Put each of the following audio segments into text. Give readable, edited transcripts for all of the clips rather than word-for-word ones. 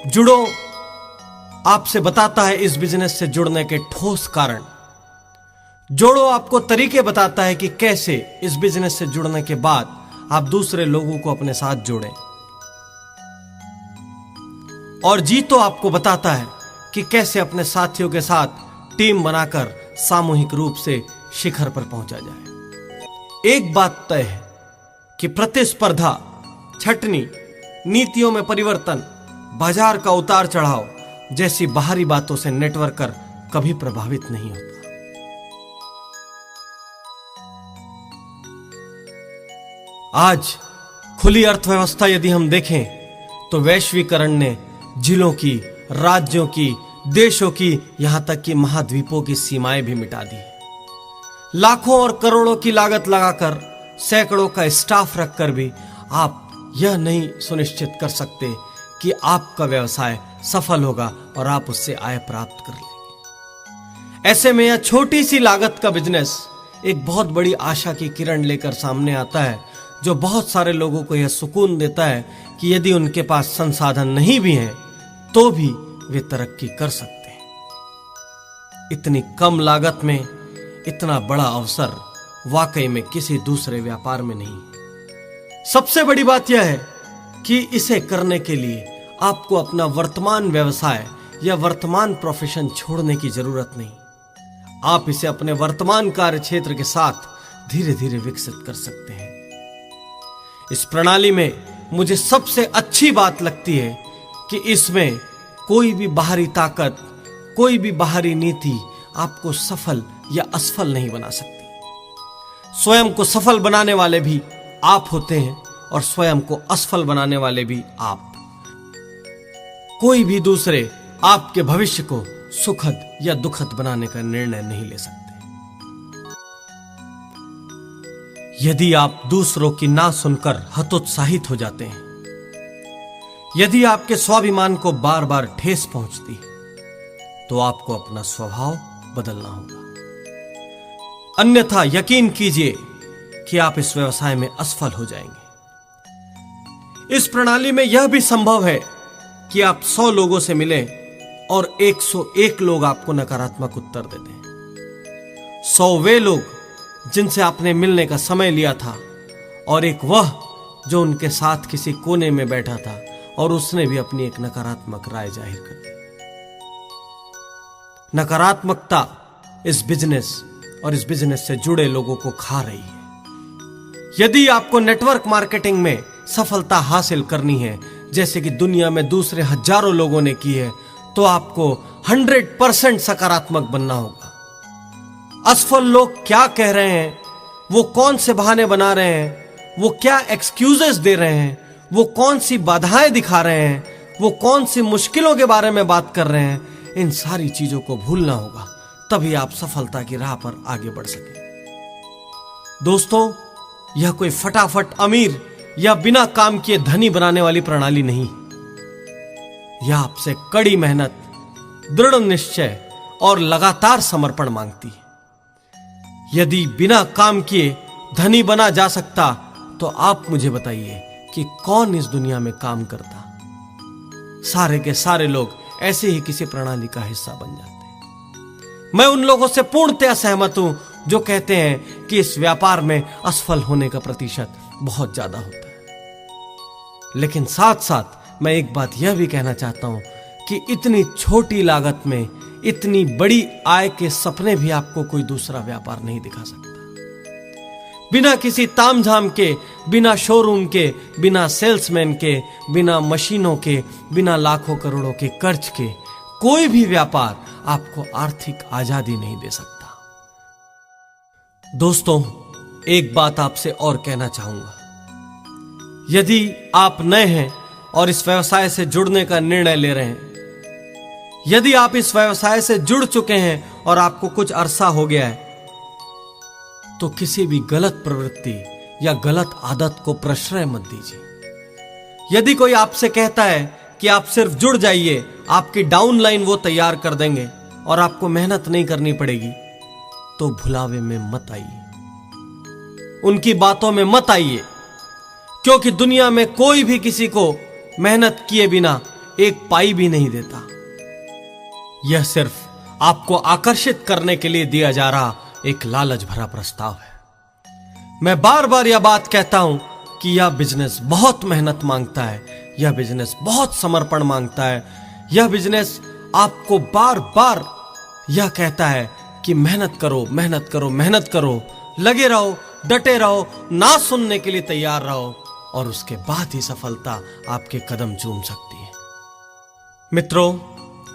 जुड़ो आपसे बताता है इस बिजनेस से जुड़ने के ठोस कारण। जोड़ो आपको तरीके बताता है कि कैसे इस बिजनेस से जुड़ने के बाद आप दूसरे लोगों को अपने साथ जोड़ें। और जीतो आपको बताता है कि कैसे अपने साथियों के साथ टीम बनाकर सामूहिक रूप से शिखर पर पहुंचा जाए। एक बात तय है कि प्रतिस्पर्धा, छटनी, नीतियों में परिवर्तन, बाजार का उतार चढ़ाव जैसी बाहरी बातों से नेटवर्कर कभी प्रभावित नहीं होता। आज खुली अर्थव्यवस्था यदि हम देखें तो वैश्वीकरण ने जिलों की, राज्यों की, देशों की, यहां तक कि महाद्वीपों की सीमाएं भी मिटा दी। लाखों और करोड़ों की लागत लगाकर, सैकड़ों का स्टाफ रखकर भी आप यह नहीं सुनिश्चित कर सकते कि आपका व्यवसाय सफल होगा और आप उससे आय प्राप्त कर लेंगे। ऐसे में यह छोटी सी लागत का बिजनेस एक बहुत बड़ी आशा की किरण लेकर सामने आता है, जो बहुत सारे लोगों को यह सुकून देता है कि यदि उनके पास संसाधन नहीं भी हैं तो भी वे तरक्की कर सकते हैं। इतनी कम लागत में इतना बड़ा अवसर वाकई में किसी दूसरे व्यापार में नहीं। सबसे बड़ी बात यह है कि इसे करने के लिए आपको अपना वर्तमान व्यवसाय या वर्तमान प्रोफेशन छोड़ने की जरूरत नहीं। आप इसे अपने वर्तमान कार्य क्षेत्र के साथ धीरे धीरे विकसित कर सकते हैं। इस प्रणाली में मुझे सबसे अच्छी बात लगती है कि इसमें कोई भी बाहरी ताकत, कोई भी बाहरी नीति आपको सफल या असफल नहीं बना सकती। स्वयं को सफल बनाने वाले भी आप होते हैं और स्वयं को असफल बनाने वाले भी आप। कोई भी दूसरे आपके भविष्य को सुखद या दुखद बनाने का निर्णय नहीं ले सकते। यदि आप दूसरों की ना सुनकर हतोत्साहित हो जाते हैं, यदि आपके स्वाभिमान को बार बार ठेस पहुंचती है, तो आपको अपना स्वभाव बदलना होगा। अन्यथा यकीन कीजिए कि आप इस व्यवसाय में असफल हो जाएंगे। इस प्रणाली में यह भी संभव है कि आप 100 लोगों से मिलें और 101 लोग आपको नकारात्मक उत्तर दे दें। 100 वे लोग जिनसे आपने मिलने का समय लिया था और एक वह जो उनके साथ किसी कोने में बैठा था और उसने भी अपनी एक नकारात्मक राय जाहिर कर दी। नकारात्मकता इस बिजनेस और इस बिजनेस से जुड़े लोगों को खा रही है। यदि आपको नेटवर्क मार्केटिंग में सफलता हासिल करनी है, जैसे कि दुनिया में दूसरे हजारों लोगों ने की है, तो आपको 100% सकारात्मक बनना होगा। असफल लोग क्या कह रहे हैं, वो कौन से बहाने बना रहे हैं, वो क्या एक्सक्यूजेस दे रहे हैं, वो कौन सी बाधाएं दिखा रहे हैं, वो कौन सी मुश्किलों के बारे में बात कर रहे हैं, इन सारी चीजों को भूलना होगा, तभी आप सफलता की राह पर आगे बढ़ सकें। दोस्तों, यह कोई फटाफट अमीर या बिना काम किए धनी बनाने वाली प्रणाली नहीं। यह आपसे कड़ी मेहनत, दृढ़ निश्चय और लगातार समर्पण मांगती है। यदि बिना काम किए धनी बना जा सकता, तो आप मुझे बताइए कि कौन इस दुनिया में काम करता। सारे के सारे लोग ऐसे ही किसी प्रणाली का हिस्सा बन जाते हैं। मैं उन लोगों से पूर्णतया सहमत हूं जो कहते हैं कि इस व्यापार में असफल होने का प्रतिशत बहुत ज्यादा होता है। लेकिन साथ साथ मैं एक बात यह भी कहना चाहता हूं कि इतनी छोटी लागत में इतनी बड़ी आय के सपने भी आपको कोई दूसरा व्यापार नहीं दिखा सकता। बिना किसी तामझाम के, बिना शोरूम के, बिना सेल्समैन के, बिना मशीनों के, बिना लाखों करोड़ों के कर्ज के कोई भी व्यापार आपको आर्थिक आजादी नहीं दे सकता। दोस्तों, एक बात आपसे और कहना चाहूंगा। यदि आप नए हैं और इस व्यवसाय से जुड़ने का निर्णय ले रहे हैं, यदि आप इस व्यवसाय से जुड़ चुके हैं और आपको कुछ अरसा हो गया है, तो किसी भी गलत प्रवृत्ति या गलत आदत को प्रश्रय मत दीजिए। यदि कोई आपसे कहता है कि आप सिर्फ जुड़ जाइए, आपकी डाउनलाइन वो तैयार कर देंगे और आपको मेहनत नहीं करनी पड़ेगी, तो भुलावे में मत आइए, उनकी बातों में मत आइए, क्योंकि दुनिया में कोई भी किसी को मेहनत किए बिना एक पाई भी नहीं देता। यह सिर्फ आपको आकर्षित करने के लिए दिया जा रहा एक लालच भरा प्रस्ताव है। मैं बार बार यह बात कहता हूं कि यह बिजनेस बहुत मेहनत मांगता है, यह बिजनेस बहुत समर्पण मांगता है। यह बिजनेस आपको बार बार यह कहता है कि मेहनत करो, मेहनत करो, मेहनत करो, लगे रहो, डटे रहो, ना सुनने के लिए तैयार रहो, और उसके बाद ही सफलता आपके कदम चूम सकती है। मित्रों,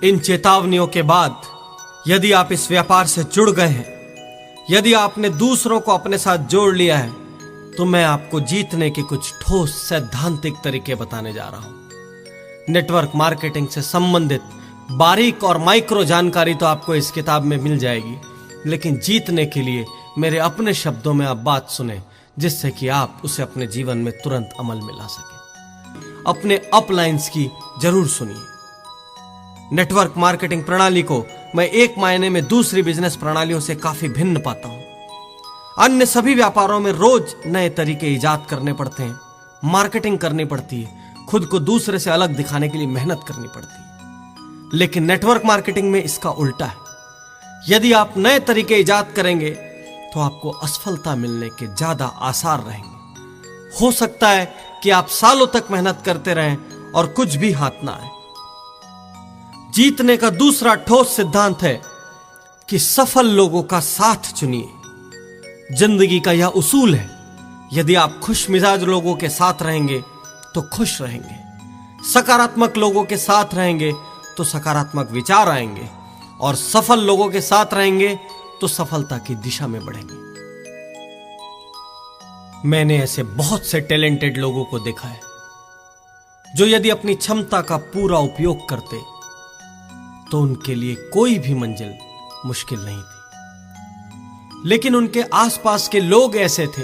इन चेतावनियों के बाद यदि आप इस व्यापार से जुड़ गए हैं, यदि आपने दूसरों को अपने साथ जोड़ लिया है, तो मैं आपको जीतने के कुछ ठोस सैद्धांतिक तरीके बताने जा रहा हूं। नेटवर्क मार्केटिंग से संबंधित बारीक और माइक्रो जानकारी तो आपको इस किताब में मिल जाएगी, लेकिन जीतने के लिए मेरे अपने शब्दों में आप बात सुने, जिससे कि आप उसे अपने जीवन में तुरंत अमल में ला सकें। अपने अपलाइंस की जरूर सुनिए। नेटवर्क मार्केटिंग प्रणाली को मैं एक मायने में दूसरी बिजनेस प्रणालियों से काफी भिन्न पाता हूं। अन्य सभी व्यापारों में रोज नए तरीके इजाद करने पड़ते हैं, मार्केटिंग करनी पड़ती है, खुद को दूसरे से अलग दिखाने के लिए मेहनत करनी पड़ती है। लेकिन नेटवर्क मार्केटिंग में इसका उल्टा है। यदि आप नए तरीके इजाद करेंगे तो आपको असफलता मिलने के ज्यादा आसार रहेंगे। हो सकता है कि आप सालों तक मेहनत करते रहें और कुछ भी हाथ ना आए। जीतने का दूसरा ठोस सिद्धांत है कि सफल लोगों का साथ चुनिए। जिंदगी का यह उसूल है, यदि आप खुश मिजाज लोगों के साथ रहेंगे तो खुश रहेंगे, सकारात्मक लोगों के साथ रहेंगे तो सकारात्मक विचार आएंगे, और सफल लोगों के साथ रहेंगे तो सफलता की दिशा में बढ़ेंगे। मैंने ऐसे बहुत से टैलेंटेड लोगों को देखा है जो यदि अपनी क्षमता का पूरा उपयोग करते तो उनके लिए कोई भी मंजिल मुश्किल नहीं थी। लेकिन उनके आसपास के लोग ऐसे थे,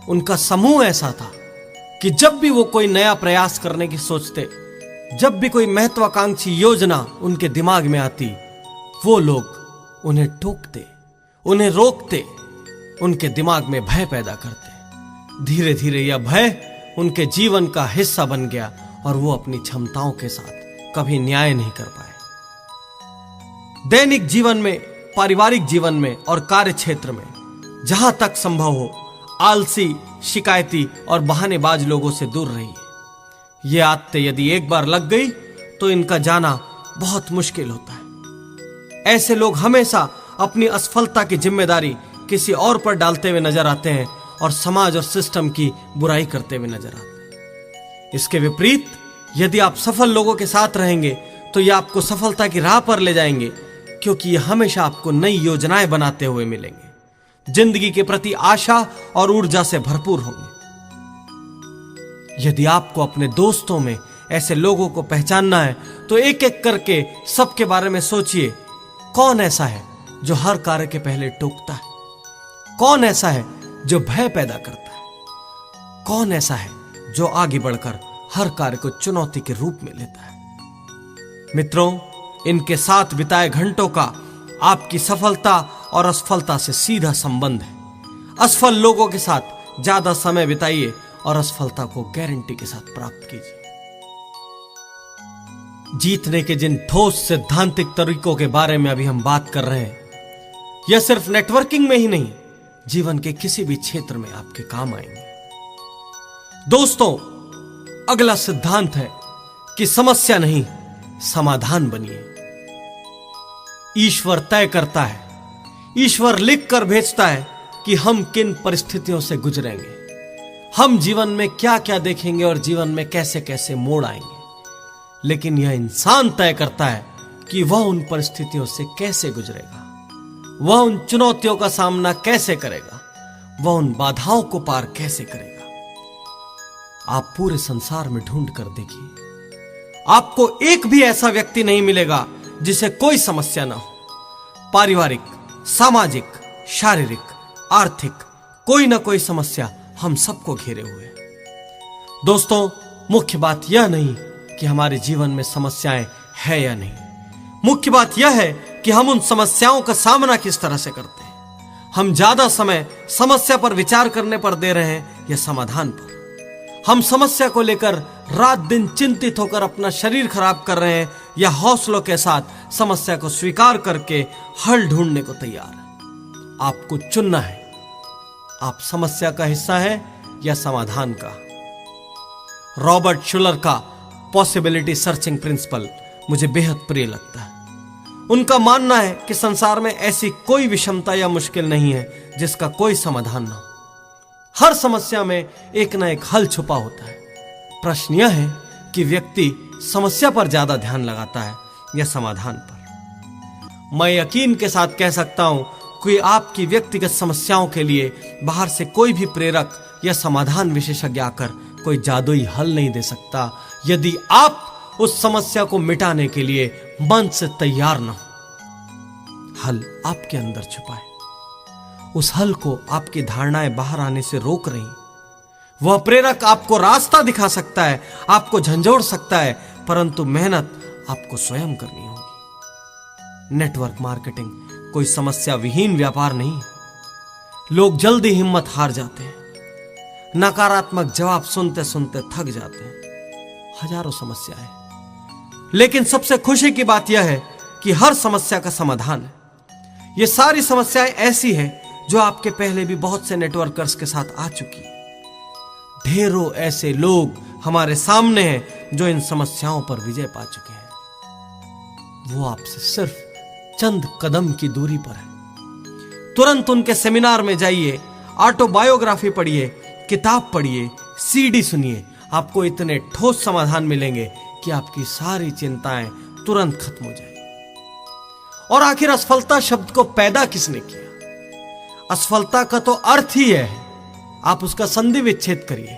उनका समूह ऐसा था कि जब भी वो कोई नया प्रयास करने की सोचते, जब भी कोई महत्वाकांक्षी योजना उनके दिमाग में आती, वो लोग उन्हें टोकते, उन्हें रोकते, उनके दिमाग में भय पैदा करते। धीरे धीरे यह भय उनके जीवन का हिस्सा बन गया और वो अपनी क्षमताओं के साथ कभी न्याय नहीं कर पाए। दैनिक जीवन में, पारिवारिक जीवन में और कार्य क्षेत्र में जहां तक संभव हो, आलसी, शिकायती और बहानेबाज लोगों से दूर रहिए। ये आदतें यदि एक बार लग गई तो इनका जाना बहुत मुश्किल होता है। ऐसे लोग हमेशा अपनी असफलता की जिम्मेदारी किसी और पर डालते हुए नजर आते हैं और समाज और सिस्टम की बुराई करते हुए नजर आते हैं। इसके विपरीत यदि आप सफल लोगों के साथ रहेंगे तो ये आपको सफलता की राह पर ले जाएंगे, क्योंकि ये हमेशा आपको नई योजनाएं बनाते हुए मिलेंगे, जिंदगी के प्रति आशा और ऊर्जा से भरपूर होंगे। यदि आपको अपने दोस्तों में ऐसे लोगों को पहचानना है तो एक एक करके सबके बारे में सोचिए। कौन ऐसा है जो हर कार्य के पहले टोकता है? कौन ऐसा है जो भय पैदा करता है? कौन ऐसा है जो आगे बढ़कर हर कार्य को चुनौती के रूप में लेता है? मित्रों, इनके साथ बिताए घंटों का आपकी सफलता और असफलता से सीधा संबंध है। असफल लोगों के साथ ज्यादा समय बिताइए और असफलता को गारंटी के साथ प्राप्त कीजिए। जीतने के जिन ठोस सैद्धांतिक तरीकों के बारे में अभी हम बात कर रहे हैं, यह सिर्फ नेटवर्किंग में ही नहीं, जीवन के किसी भी क्षेत्र में आपके काम आएंगे। दोस्तों, अगला सिद्धांत है कि समस्या नहीं, समाधान बनिए। ईश्वर तय करता है, ईश्वर लिख कर भेजता है कि हम किन परिस्थितियों से गुजरेंगे, हम जीवन में क्या क्या देखेंगे और जीवन में कैसे कैसे मोड़ आएंगे। लेकिन यह इंसान तय करता है कि वह उन परिस्थितियों से कैसे गुजरेगा, वह उन चुनौतियों का सामना कैसे करेगा, वह उन बाधाओं को पार कैसे करेगा। आप पूरे संसार में ढूंढ कर देखिए, आपको एक भी ऐसा व्यक्ति नहीं मिलेगा जिसे कोई समस्या ना हो। पारिवारिक, सामाजिक, शारीरिक, आर्थिक, कोई ना कोई समस्या हम सबको घेरे हुए है। दोस्तों, मुख्य बात यह नहीं कि हमारे जीवन में समस्याएं है या नहीं, मुख्य बात यह है कि हम उन समस्याओं का सामना किस तरह से करते हैं। हम ज्यादा समय समस्या पर विचार करने पर दे रहे हैं या समाधान पर। हम समस्या को लेकर रात दिन चिंतित होकर अपना शरीर खराब कर रहे हैं या हौसलों के साथ समस्या को स्वीकार करके हल ढूंढने को तैयार हैं। आपको चुनना है, आप समस्या का हिस्सा हैं या समाधान का। रॉबर्ट शुलर का पॉसिबिलिटी सर्चिंग प्रिंसिपल मुझे बेहद प्रिय लगता है। उनका मानना है कि संसार में ऐसी कोई विषमता या मुश्किल नहीं है जिसका कोई समाधान ना हो। हर समस्या में एक ना एक हल छुपा होता है। प्रश्न यह है कि व्यक्ति समस्या पर ज्यादा ध्यान लगाता है या समाधान पर। मैं यकीन के साथ कह सकता हूं कि आपकी व्यक्तिगत समस्याओं के लिए बाहर से कोई भी प्रेरक या समाधान विशेषज्ञ आकर कोई जादुई हल नहीं दे सकता, यदि आप उस समस्या को मिटाने के लिए मन से तैयार न हो। हल आपके अंदर छुपा है। उस हल को आपकी धारणाएं बाहर आने से रोक रही। वह प्रेरक आपको रास्ता दिखा सकता है, आपको झंझोड़ सकता है, परंतु मेहनत आपको स्वयं करनी होगी। नेटवर्क मार्केटिंग कोई समस्या विहीन व्यापार नहीं। लोग जल्दी हिम्मत हार जाते हैं, नकारात्मक जवाब सुनते सुनते थक जाते हैं। हजारों समस्याएं, लेकिन सबसे खुशी की बात यह है कि हर समस्या का समाधान है। ये सारी समस्याएं ऐसी हैं जो आपके पहले भी बहुत से नेटवर्कर्स के साथ आ चुकी है। ढेरों ऐसे लोग हमारे सामने हैं जो इन समस्याओं पर विजय पा चुके हैं। वो आपसे सिर्फ चंद कदम की दूरी पर है। तुरंत उनके सेमिनार में जाइए, ऑटोबायोग्राफी पढ़िए, किताब पढ़िए, सीडी सुनिए। आपको इतने ठोस समाधान मिलेंगे कि आपकी सारी चिंताएं तुरंत खत्म हो जाएगी। और आखिर असफलता शब्द को पैदा किसने किया? असफलता का तो अर्थ ही है, आप उसका संधि विच्छेद करिए।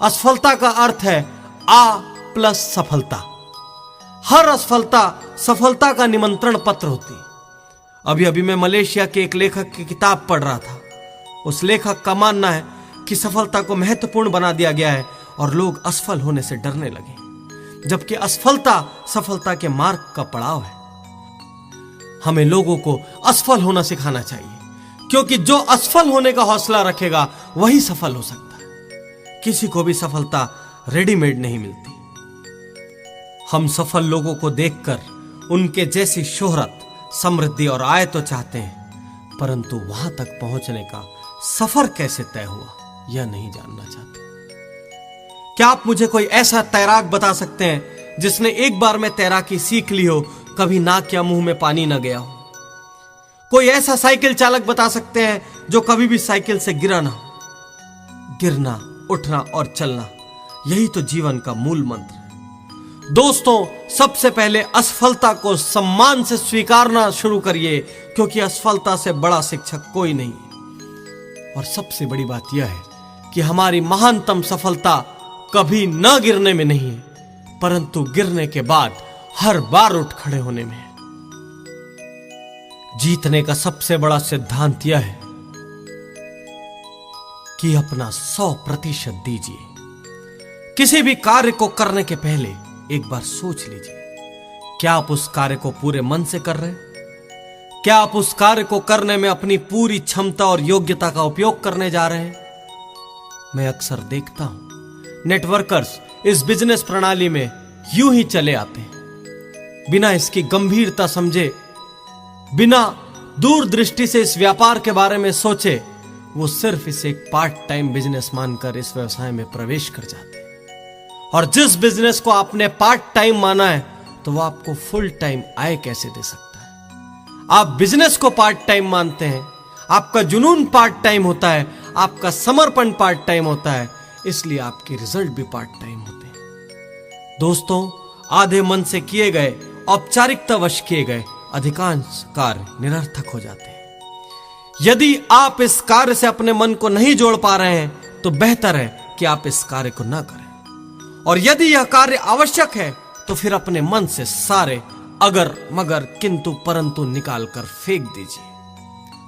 असफलता का अर्थ है आ प्लस सफलता। हर असफलता सफलता का निमंत्रण पत्र होती है। अभी अभी मैं मलेशिया के एक लेखक की किताब पढ़ रहा था। उस लेखक का मानना है कि सफलता को महत्वपूर्ण बना दिया गया है और लोग असफल होने से डरने लगे, जबकि असफलता सफलता के मार्ग का पड़ाव है। हमें लोगों को असफल होना सिखाना चाहिए, क्योंकि जो असफल होने का हौसला रखेगा वही सफल हो सकता है। किसी को भी सफलता रेडीमेड नहीं मिलती। हम सफल लोगों को देखकर उनके जैसी शोहरत, समृद्धि और आय तो चाहते हैं, परंतु वहां तक पहुंचने का सफर कैसे तय हुआ यह नहीं जानना चाहते। क्या आप मुझे कोई ऐसा तैराक बता सकते हैं जिसने एक बार में तैराकी सीख ली हो, कभी नाक या मुंह में पानी न गया हो? कोई ऐसा साइकिल चालक बता सकते हैं जो कभी भी साइकिल से गिरा ना हो? गिरना, उठना और चलना, यही तो जीवन का मूल मंत्र है। दोस्तों, सबसे पहले असफलता को सम्मान से स्वीकारना शुरू करिए, क्योंकि असफलता से बड़ा शिक्षक कोई नहीं। और सबसे बड़ी बात यह है कि हमारी महानतम सफलता कभी न गिरने में नहीं है, परंतु गिरने के बाद हर बार उठ खड़े होने में है। जीतने का सबसे बड़ा सिद्धांत यह है कि अपना 100% दीजिए। किसी भी कार्य को करने के पहले एक बार सोच लीजिए, क्या आप उस कार्य को पूरे मन से कर रहे हैं? क्या आप उस कार्य को करने में अपनी पूरी क्षमता और योग्यता का उपयोग करने जा रहे हैं? मैं अक्सर देखता हूं नेटवर्कर्स इस बिजनेस प्रणाली में यूं ही चले आते हैं, बिना इसकी गंभीरता समझे, बिना दूरदृष्टि से इस व्यापार के बारे में सोचे। वो सिर्फ इसे एक पार्ट टाइम बिजनेस मानकर इस व्यवसाय में प्रवेश कर जाते हैं। और जिस बिजनेस को आपने पार्ट टाइम माना है, तो वो आपको फुल टाइम आय कैसे दे सकता है? आप बिजनेस को पार्ट टाइम मानते हैं, आपका जुनून पार्ट टाइम होता है, आपका समर्पण पार्ट टाइम होता है, इसलिए आपके रिजल्ट भी पार्ट टाइम होते हैं। दोस्तों, आधे मन से किए गए, औपचारिकतावश किए गए अधिकांश कार्य निरर्थक हो जाते हैं। यदि आप इस कार्य से अपने मन को नहीं जोड़ पा रहे हैं, तो बेहतर है कि आप इस कार्य को ना करें। और यदि यह कार्य आवश्यक है, तो फिर अपने मन से सारे अगर, मगर, किंतु, परंतु निकाल कर फेंक दीजिए।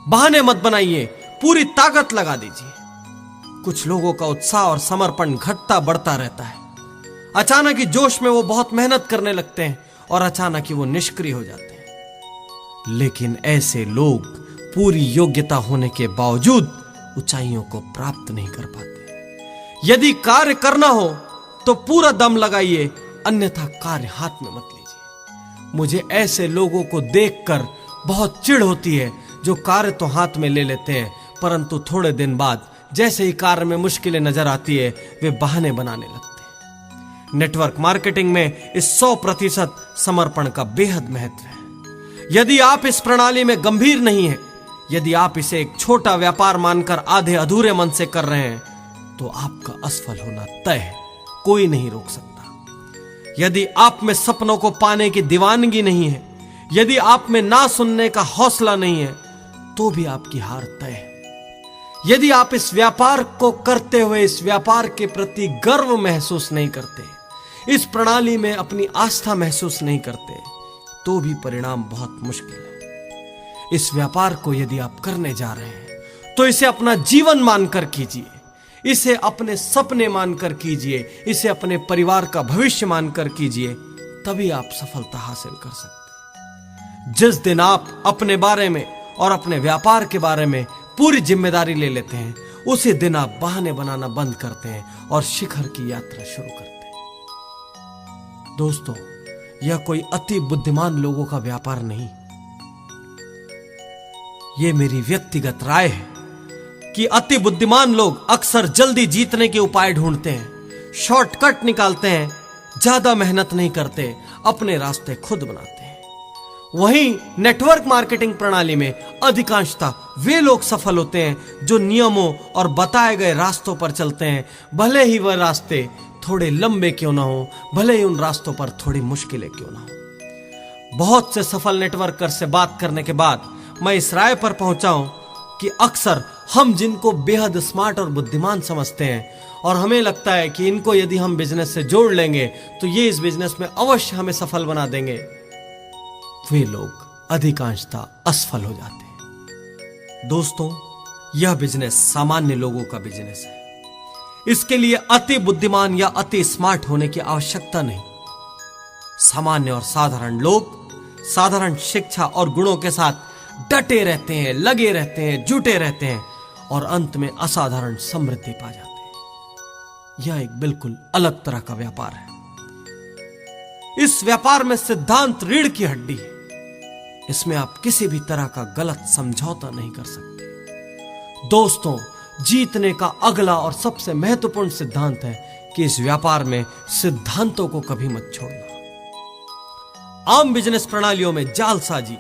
बहाने मत बनाइए, पूरी ताकत लगा दीजिए। कुछ लोगों का उत्साह और समर्पण घटता बढ़ता रहता है। अचानक ही जोश में वो बहुत मेहनत करने लगते हैं और अचानक ही वो निष्क्रिय हो जाते हैं। लेकिन ऐसे लोग पूरी योग्यता होने के बावजूद ऊंचाइयों को प्राप्त नहीं कर पाते। यदि कार्य करना हो तो पूरा दम लगाइए, अन्यथा कार्य हाथ में मत लीजिए। मुझे ऐसे लोगों को देखकर बहुत चिढ़ होती है जो कार्य तो हाथ में ले लेते हैं, परंतु थोड़े दिन बाद जैसे ही कार्य में मुश्किलें नजर आती है वे बहाने बनाने लगते हैं। नेटवर्क मार्केटिंग में इस 100% समर्पण का बेहद महत्व है। यदि आप इस प्रणाली में गंभीर नहीं हैं, यदि आप इसे एक छोटा व्यापार मानकर आधे अधूरे मन से कर रहे हैं, तो आपका असफल होना तय है, कोई नहीं रोक सकता। यदि आप में सपनों को पाने की दीवानगी नहीं है, यदि आप में ना सुनने का हौसला नहीं है, तो भी आपकी हार तय है। यदि आप इस व्यापार को करते हुए इस व्यापार के प्रति गर्व महसूस नहीं करते, इस प्रणाली में अपनी आस्था महसूस नहीं करते, तो भी परिणाम बहुत मुश्किल है। इस व्यापार को यदि आप करने जा रहे हैं तो इसे अपना जीवन मानकर कीजिए, इसे अपने सपने मानकर कीजिए, इसे अपने परिवार का भविष्य मानकर कीजिए, तभी आप सफलता हासिल कर सकते हैं। जिस दिन आप अपने बारे में और अपने व्यापार के बारे में पूरी जिम्मेदारी ले लेते हैं, उसी दिन आप बहाने बनाना बंद करते हैं और शिखर की यात्रा शुरू करते हैं। दोस्तों, यह कोई अति बुद्धिमान लोगों का व्यापार नहीं, यह मेरी व्यक्तिगत राय है कि अति बुद्धिमान लोग अक्सर जल्दी जीतने के उपाय ढूंढते हैं, शॉर्टकट निकालते हैं, ज्यादा मेहनत नहीं करते, अपने रास्ते खुद बनाते हैं। वहीं नेटवर्क मार्केटिंग प्रणाली में अधिकांशतः वे लोग सफल होते हैं जो नियमों और बताए गए रास्तों पर चलते हैं, भले ही वह रास्ते थोड़े लंबे क्यों ना हो, भले ही उन रास्तों पर थोड़ी मुश्किलें क्यों ना हो। बहुत से सफल नेटवर्कर से बात करने के बाद मैं इस राय पर पहुंचा हूं कि अक्सर हम जिनको बेहद स्मार्ट और बुद्धिमान समझते हैं और हमें लगता है कि इनको यदि हम बिजनेस से जोड़ लेंगे तो ये इस बिजनेस में अवश्य हमें सफल बना देंगे, वे लोग अधिकांशतः असफल हो जाते हैं। दोस्तों, यह बिजनेस सामान्य लोगों का बिजनेस है। इसके लिए अति बुद्धिमान या अति स्मार्ट होने की आवश्यकता नहीं। सामान्य और साधारण लोग साधारण शिक्षा और गुणों के साथ डटे रहते हैं, लगे रहते हैं, जुटे रहते हैं और अंत में असाधारण समृद्धि पा जाते हैं। यह एक बिल्कुल अलग तरह का व्यापार है। इस व्यापार में सिद्धांत रीढ़ की हड्डी है। इसमें आप किसी भी तरह का गलत समझौता नहीं कर सकते। दोस्तों, जीतने का अगला और सबसे महत्वपूर्ण सिद्धांत है कि इस व्यापार में सिद्धांतों को कभी मत छोड़ना। आम बिजनेस प्रणालियों में जालसाजी,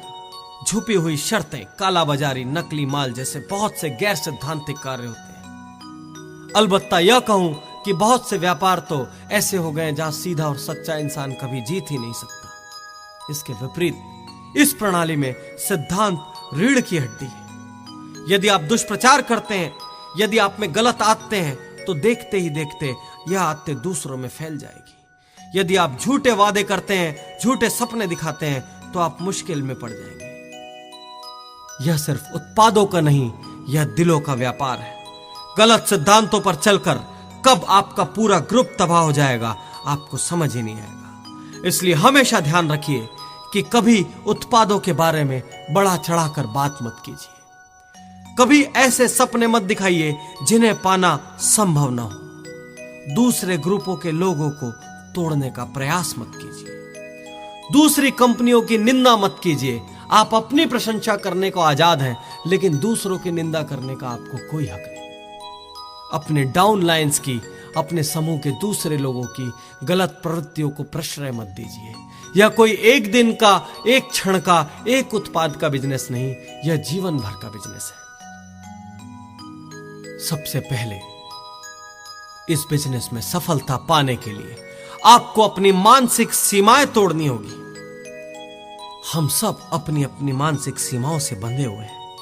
छुपी हुई शर्तें, कालाबाजारी, नकली माल जैसे बहुत से गैर सिद्धांतिक कार्य होते हैं। अलबत्ता यह कहूं कि बहुत से व्यापार तो ऐसे हो गए जहां सीधा और सच्चा इंसान कभी जीत ही नहीं सकता। इसके विपरीत इस प्रणाली में सिद्धांत रीढ़ की हड्डी है। यदि आप दुष्प्रचार करते हैं, यदि आप में गलत आदतें हैं, तो देखते ही देखते यह आदतें दूसरों में फैल जाएगी। यदि आप झूठे वादे करते हैं, झूठे सपने दिखाते हैं, तो आप मुश्किल में पड़ जाएंगे। यह सिर्फ उत्पादों का नहीं, यह दिलों का व्यापार है। गलत सिद्धांतों पर चलकर कब आपका पूरा ग्रुप तबाह हो जाएगा आपको समझ ही नहीं आएगा। इसलिए हमेशा ध्यान रखिए कि कभी उत्पादों के बारे में बढ़ा चढ़ाकर बात मत कीजिए। कभी ऐसे सपने मत दिखाइए जिन्हें पाना संभव ना हो। दूसरे ग्रुपों के लोगों को तोड़ने का प्रयास मत कीजिए। दूसरी कंपनियों की निंदा मत कीजिए। आप अपनी प्रशंसा करने को आजाद हैं, लेकिन दूसरों की निंदा करने का आपको कोई हक नहीं। अपने डाउनलाइंस की, अपने समूह के दूसरे लोगों की गलत प्रवृत्तियों को प्रश्रय मत दीजिए। यह कोई एक दिन का, एक क्षण का, एक उत्पाद का बिजनेस नहीं, यह जीवन भर का बिजनेस है। सबसे पहले इस बिजनेस में सफलता पाने के लिए आपको अपनी मानसिक सीमाएं तोड़नी होगी। हम सब अपनी अपनी मानसिक सीमाओं से बंधे हुए हैं।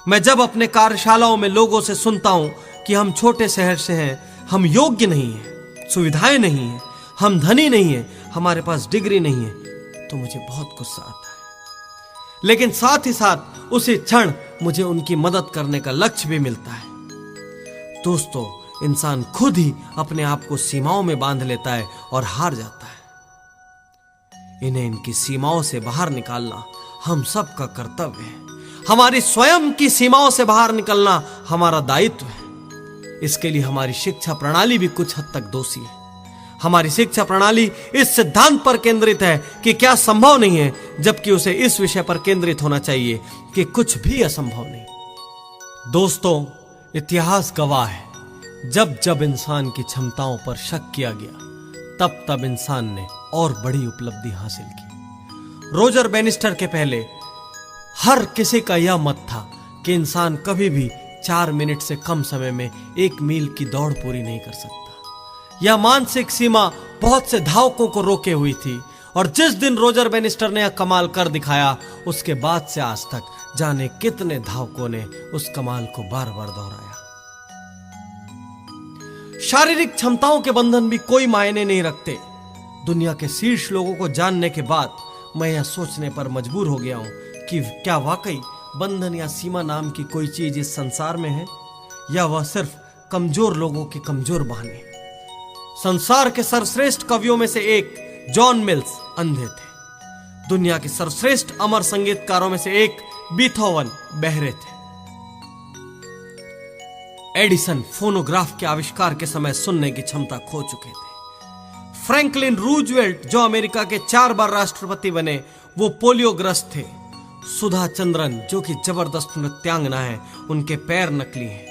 मैं जब अपने कार्यशालाओं में लोगों से सुनता हूं कि हम छोटे शहर से हैं, हम योग्य नहीं हैं, सुविधाएं नहीं हैं, हम धनी नहीं हैं, हमारे पास डिग्री नहीं है, तो मुझे बहुत गुस्सा आता है। लेकिन साथ ही साथ उसी क्षण मुझे उनकी मदद करने का लक्ष्य भी मिलता है। दोस्तों, इंसान खुद ही अपने आप को सीमाओं में बांध लेता है और हार जाता है। इन्हें इनकी सीमाओं से बाहर निकालना हम सब का कर्तव्य है। हमारी स्वयं की सीमाओं से बाहर निकलना हमारा दायित्व है। इसके लिए हमारी शिक्षा प्रणाली भी कुछ हद तक दोषी है। हमारी शिक्षा प्रणाली इस सिद्धांत पर केंद्रित है कि क्या संभव नहीं है, जबकि उसे इस विषय पर केंद्रित होना चाहिए कि कुछ भी असंभव नहीं। दोस्तों, इतिहास गवाह है, जब जब इंसान की क्षमताओं पर शक किया गया, तब तब इंसान ने और बड़ी उपलब्धि हासिल की। रोजर बैनिस्टर के पहले हर किसी का यह मत था कि इंसान कभी भी 4 मिनट से कम समय में 1 मील की दौड़ पूरी नहीं कर सकता। यह मानसिक सीमा बहुत से धावकों को रोके हुई थी, और जिस दिन रोजर बैनिस्टर ने यह कमाल कर दिखाया, उसके बाद से आज तक जाने कितने धावकों ने उस कमाल को बार बार दोहराया। शारीरिक क्षमताओं के बंधन भी कोई मायने नहीं रखते। दुनिया के शीर्ष लोगों को जानने के बाद मैं यह सोचने पर मजबूर हो गया हूं कि क्या वाकई बंधन या सीमा नाम की कोई चीज इस संसार में है, या वह सिर्फ कमजोर लोगों के कमजोर बहाने। संसार के सर्वश्रेष्ठ कवियों में से एक जॉन मिल्स अंधे थे। दुनिया के सर्वश्रेष्ठ अमर संगीतकारों में से एक बीथोवन बहरे थे। एडिसन फोनोग्राफ के आविष्कार के समय सुनने की क्षमता खो चुके थे। फ्रैंकलिन रूजवेल्ट, जो अमेरिका के 4 बार राष्ट्रपति बने, वो पोलियोग्रस्त थे। सुधा चंद्रन, जो कि जबरदस्त नृत्यांगना है, उनके पैर नकली हैं।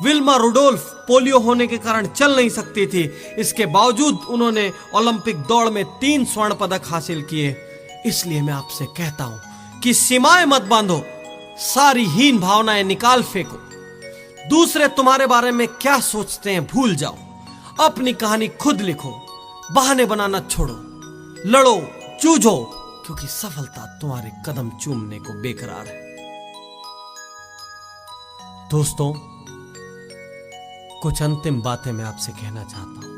विल्मा रुडोल्फ पोलियो होने के कारण चल नहीं सकती थी, इसके बावजूद उन्होंने ओलंपिक दौड़ में 3 स्वर्ण पदक हासिल किए। इसलिए मैं आपसे कहता हूं कि सीमाएं मत बांधो, सारी हीन भावनाएं निकाल फेंको। दूसरे तुम्हारे बारे में क्या सोचते हैं भूल जाओ, अपनी कहानी खुद लिखो, बहाने बनाना छोड़ो, लड़ो, जूझो, क्योंकि सफलता तुम्हारे कदम चूमने को बेकरार है। दोस्तों, कुछ अंतिम बातें मैं आपसे कहना चाहता हूं।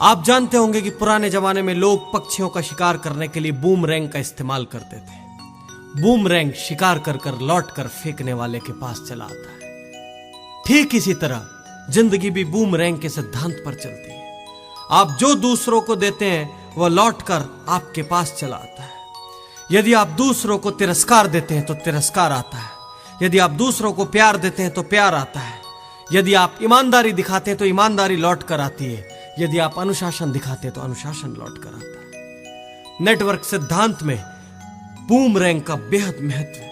आप जानते होंगे कि पुराने जमाने में लोग पक्षियों का शिकार करने के लिए बूमरैंग का इस्तेमाल करते थे। बूमरैंग शिकार कर कर लौट कर फेंकने वाले के पास चला आता है। ठीक इसी तरह जिंदगी भी बूमरैंग के सिद्धांत पर चलती है। आप जो दूसरों को देते हैं वह लौट कर आपके पास चला आता है। यदि आप दूसरों को तिरस्कार देते हैं तो तिरस्कार आता है। यदि आप दूसरों को प्यार देते हैं तो प्यार आता है। यदि आप ईमानदारी दिखाते हैं तो ईमानदारी लौट कर आती है। यदि आप अनुशासन दिखाते हैं तो अनुशासन लौट कर आता है। नेटवर्क सिद्धांत में बूमरैंग का बेहद महत्व है।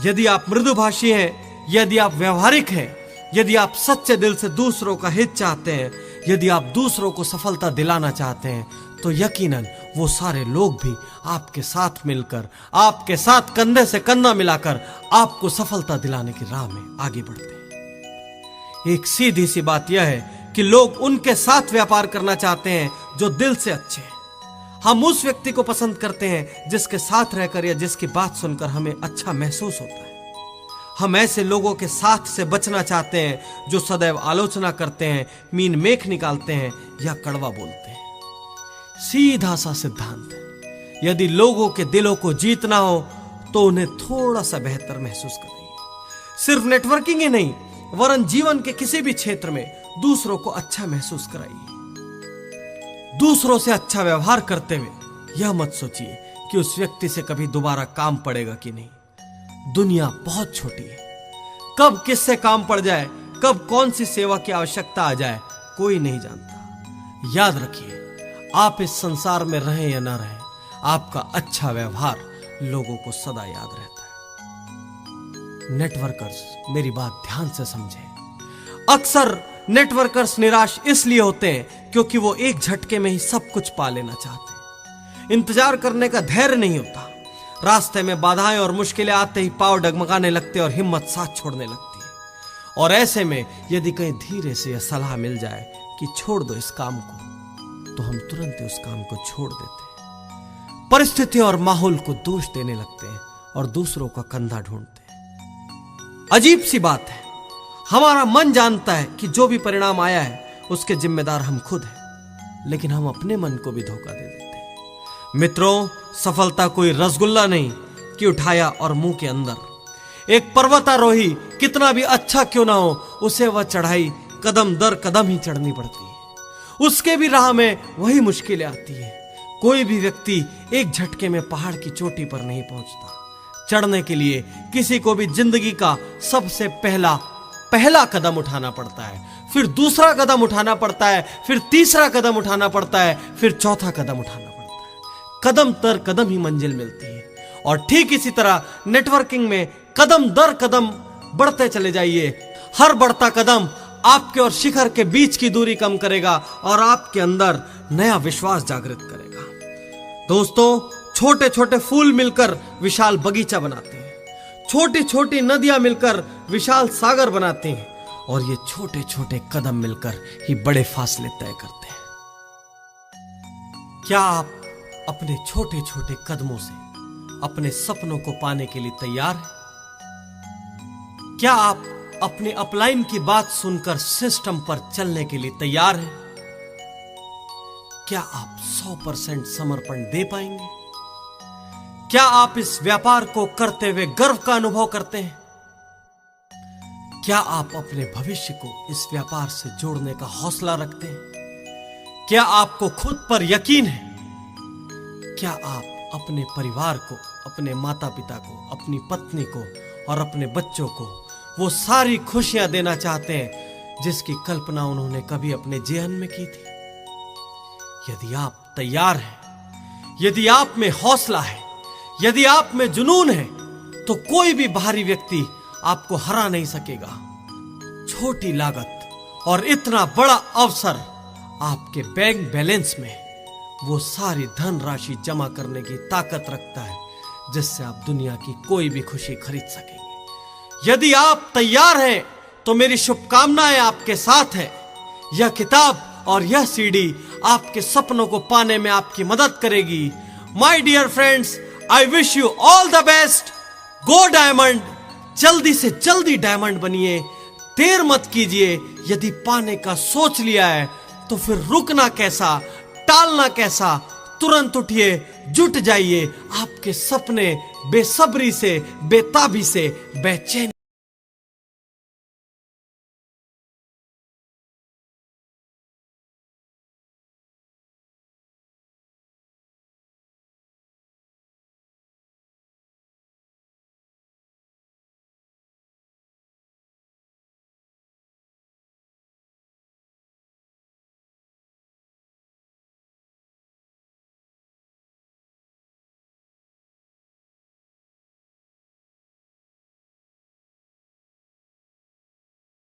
यदि आप मृदुभाषी हैं, यदि आप व्यवहारिक हैं, यदि आप सच्चे दिल से दूसरों का हित चाहते हैं, यदि आप दूसरों को सफलता दिलाना चाहते हैं, तो यकीनन वो सारे लोग भी आपके साथ मिलकर, आपके साथ कंधे से कंधा मिलाकर आपको सफलता दिलाने की राह में आगे बढ़ते हैं। एक सीधी सी बात यह है कि लोग उनके साथ व्यापार करना चाहते हैं जो दिल से अच्छे हैं। हम उस व्यक्ति को पसंद करते हैं जिसके साथ रहकर या जिसकी बात सुनकर हमें अच्छा महसूस होता है। हम ऐसे लोगों के साथ से बचना चाहते हैं जो सदैव आलोचना करते हैं, मीन मेख निकालते हैं या कड़वा बोलते हैं। सीधा सा सिद्धांत है। यदि लोगों के दिलों को जीतना हो तो उन्हें थोड़ा सा बेहतर महसूस कराइए। सिर्फ नेटवर्किंग ही नहीं, वरन जीवन के किसी भी क्षेत्र में दूसरों को अच्छा महसूस कराइए। दूसरों से अच्छा व्यवहार करते हुए यह मत सोचिए कि उस व्यक्ति से कभी दोबारा काम पड़ेगा कि नहीं। दुनिया बहुत छोटी है, कब किससे काम पड़ जाए, कब कौन सी सेवा की आवश्यकता आ जाए, कोई नहीं जानता। याद रखिए, आप इस संसार में रहें या ना रहें, आपका अच्छा व्यवहार लोगों को सदा याद रहता है। नेटवर्कर्स, मेरी बात ध्यान से समझें। अक्सर नेटवर्कर्स निराश इसलिए होते हैं क्योंकि वो एक झटके में ही सब कुछ पा लेना चाहते हैं। इंतजार करने का धैर्य नहीं होता। रास्ते में बाधाएं और मुश्किलें आते ही पांव डगमगाने लगते और हिम्मत साथ छोड़ने लगती है। और ऐसे में यदि कहीं धीरे से यह सलाह मिल जाए कि छोड़ दो इस काम को, तो हम तुरंत ही उस काम को छोड़ देते हैं। परिस्थितियों और माहौल को दोष देने लगते हैं और दूसरों का कंधा ढूंढते हैं। अजीब सी बात है, हमारा मन जानता है कि जो भी परिणाम आया है उसके जिम्मेदार हम खुद हैं, लेकिन हम अपने मन को भी धोखा दे देते हैं। मित्रों, सफलता कोई रसगुल्ला नहीं कि उठाया और मुंह के अंदर। एक पर्वतारोही कितना भी अच्छा क्यों ना हो, उसे वह चढ़ाई कदम दर कदम ही चढ़नी पड़ती है। उसके भी राह में वही मुश्किलें आती है। कोई भी व्यक्ति एक झटके में पहाड़ की चोटी पर नहीं पहुंचता। चढ़ने के लिए किसी को भी जिंदगी का सबसे पहला पहला कदम उठाना पड़ता है, फिर दूसरा कदम उठाना पड़ता है, फिर तीसरा कदम उठाना पड़ता है, फिर चौथा कदम उठाना पड़ता है। कदम दर कदम ही मंजिल मिलती है। और ठीक इसी तरह नेटवर्किंग में कदम दर कदम बढ़ते चले जाइए। हर बढ़ता कदम आपके और शिखर के बीच की दूरी कम करेगा और आपके अंदर नया विश्वास जागृत करेगा। दोस्तों, छोटे छोटे फूल मिलकर विशाल बगीचा बनाते हैं, छोटी छोटी नदियां मिलकर विशाल सागर बनाते हैं, और ये छोटे छोटे कदम मिलकर ही बड़े फासले तय करते हैं। क्या आप अपने छोटे छोटे कदमों से अपने सपनों को पाने के लिए तैयार हैं? क्या आप अपने अपलाइन की बात सुनकर सिस्टम पर चलने के लिए तैयार हैं? क्या आप 100% समर्पण दे पाएंगे? क्या आप इस व्यापार को करते हुए गर्व का अनुभव करते हैं? क्या आप अपने भविष्य को इस व्यापार से जोड़ने का हौसला रखते हैं? क्या आपको खुद पर यकीन है? क्या आप अपने परिवार को, अपने माता पिता को, अपनी पत्नी को और अपने बच्चों को वो सारी खुशियां देना चाहते हैं जिसकी कल्पना उन्होंने कभी अपने जीवन में की थी? यदि आप तैयार हैं, यदि आप में हौसला है, यदि आप में जुनून है, तो कोई भी बाहरी व्यक्ति आपको हरा नहीं सकेगा। छोटी लागत और इतना बड़ा अवसर आपके बैंक बैलेंस में वो सारी धनराशि जमा करने की ताकत रखता है जिससे आप दुनिया की कोई भी खुशी खरीद सकेंगे। यदि आप तैयार हैं तो मेरी शुभकामनाएं आपके साथ है। यह किताब और यह सीडी आपके सपनों को पाने में आपकी मदद करेगी। My dear friends, I wish you all the best. Go diamond, जल्दी से जल्दी डायमंड बनिए। देर मत कीजिए। यदि पाने का सोच लिया है तो फिर रुकना कैसा, टालना कैसा? तुरंत उठिए, जुट जाइए। आपके सपने बेसब्री से, बेताबी से, बेचैनी